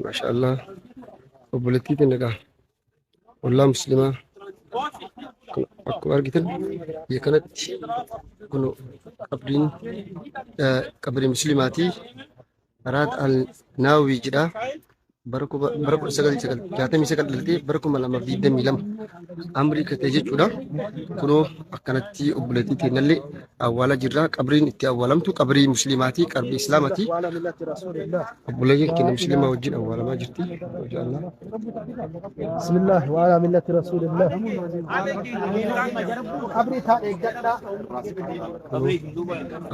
ما شاء الله. وبولتي تنقى والله مسلمة. أكو أرجتن هي كانت كنو قبرين قبر مسلماتي رات الناوي جدا بركو سجل جاتمي سجل للتي بركو ملما بيدم ملام أمريكا تيجي جدا كنو أكنتي أبلتي تنلي أولا جرا قبرين إتي أولم تو قبري مسلماتي قبر إسلامتي أبولي كنا مسلمة وجين أولا ما جرتي وجه الله. بسم الله وعلى ملة رسول الله.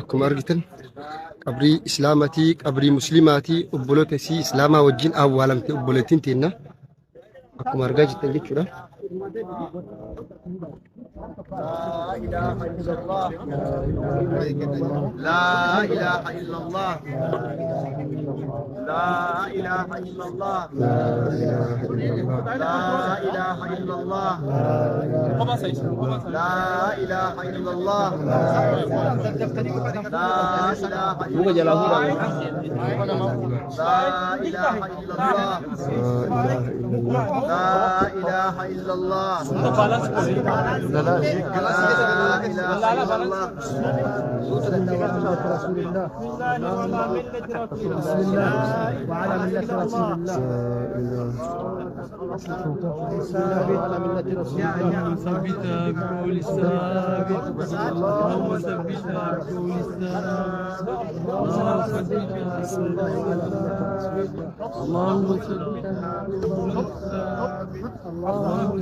أكو أرجتن قبري إسلامتي قبري مسلماتي أبولتي سي إسلاما وجين أولا تي أبولتين تينا أكو أرجتن جدا. لا إله إلا الله. لا إله إلا الله. لا إله إلا الله. لا إله إلا الله. لا إله إلا الله. لا إله إلا الله. لا إله إلا الله. لا وعلى ملة رسول الله. وعلى ملة رسول الله. ثبتها بقول الثابت اللهم ثبتها بقول الثابت اللهم ثبتها بقول الثابت اللهم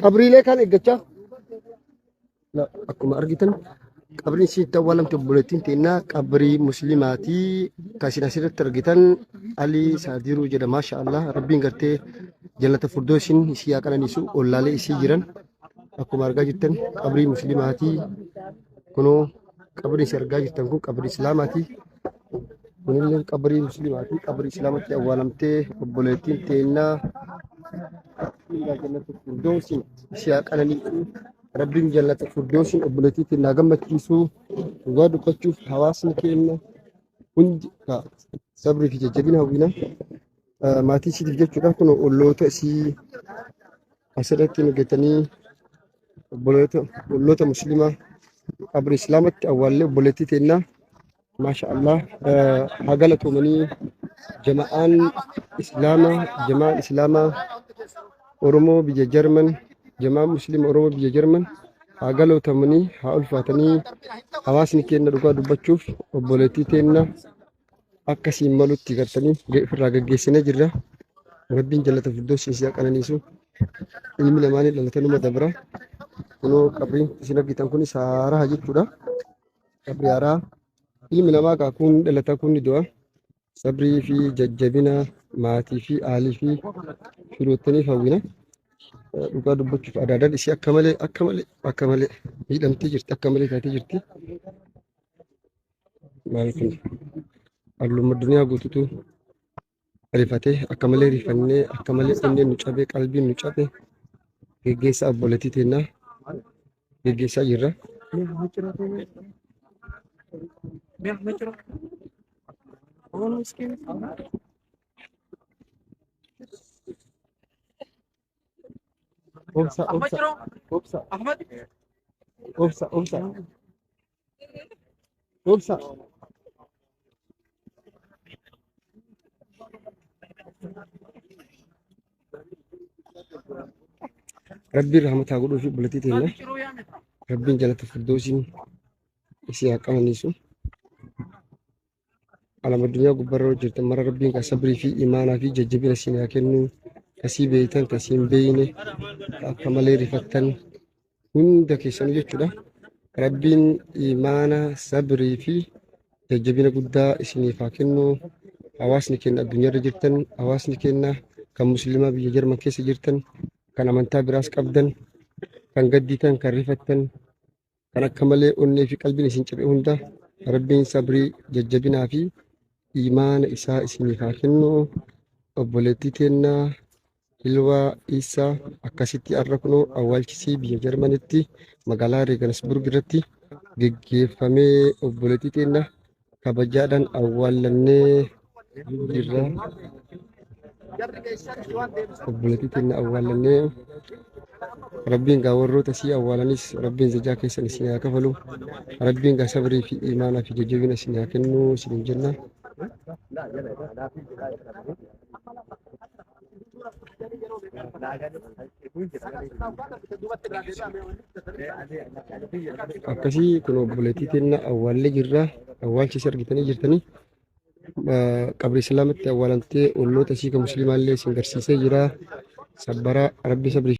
قبري ليه كان إجتشا؟ لا أكو ما أرجتن قبري سيتا ولم تبولتين تينا قبري مسلماتي كاسينا سيرة ترجتن علي ساديرو جدا ما شاء الله ربي نغرتي جنة فردوسين إسيا كان نسو أولالي إسي جيران أكو ما أرجتن قبري مسلماتي كنو قبري سرجا جتن كو قبري إسلاماتي كنو قبري مسلماتي قبري إسلاماتي أولمتي تبولتين تينا جنة فردوسين إسيا كان نسو ربين جلت فردوسين أبلتي تناغم كيسو وغادو كتشوف حواسن كينا كنت صبري في ججبين هوينا ما تيسي تفجر كنا كنو أولوتا سي أسرتي نغتني أولوتا مسلمة قبر إسلامت أول أبلتي تنا ما شاء الله حقلت مني جماعان إسلاما أورمو بيجا جرمن جماعة مسلم أوروبا بيجا جرمن هاقالو تمني هاول فاتني حواسني كينا دوكا دوباتشوف وبولتي تينا أكاسي مالو تيغرتني في الراقاقيسينا جرا ربين جلة فردوس نسياك أنا نيسو ilmi lamaanii dhalatanii madabra kunoo qabriin isin argitan kun saara jechuudha. Qabri haaraa ilmi namaa kaakuun dhalata kun du'a sabrii fi jajjabina maatii fi aalii fi firoottaniif hawwina. Dhugaa dubbachuuf adaadaan ishee akka malee miidhamtee jirti, akka malee taatee jirti. Maal kun halluu addunyaa guutuutu rifatee akka malee rifannee akka malee onneen nu cabee qalbiin nu cabee geggeessaa obboleettii teennaa geggeessaa jirra. Obsa. Rabbi rahmataa godhuu fi obboleettii teenya Rabbiin jalatti firdoosiin isii haa qananiisu. Alama addunyaa gubbaarra hojjetan mara Rabbiin kan sabrii fi imaanaa fi jajjabina isin haa kennu. Kasii beeytan kasii hin beeyne akka malee rifattan hunda keessanuu jechuudha. Rabbiin imaana sabrii fi jajjabina guddaa isiniif haa kennu. Hawaasni keenya addunyaarra jirtan, hawaasni keenya kan musliimaa biyya Jarman keessa jirtan, kan amantaa biraas qabdan, kan gaddiitan, kan rifattan, kan akka malee onnee fi qalbiin isin cabe hunda Rabbiin sabrii jajjabinaa fi imaana isaa isiniif haa kennu. Obboleettii teennaa Hilwaa Isaa akkasitti har'a kunoo awwaalchisii biyya Jarmanitti magaalaa Reegansburg irratti geggeeffamee obboleettii teennaa kabajaadhaan awwaallannee jirra. Obboleettii teennaa awwaallannee Rabbiin gaa warroota sii awwaalanis Rabbiin zajaa keessan isin haa kafalu. Rabbiin gaa sabrii fi imaanaa fi jajjabina isin haa kennu isin jenna. Akkasii kun obboleettii teennaa awwaallee jirra. Awwaalchis argitanii jirtanii. Qabri islaamatti awwaalantee olloota sii kan musliimaallee isin garsiisee jira. Sabbaraa Rabbi sabrii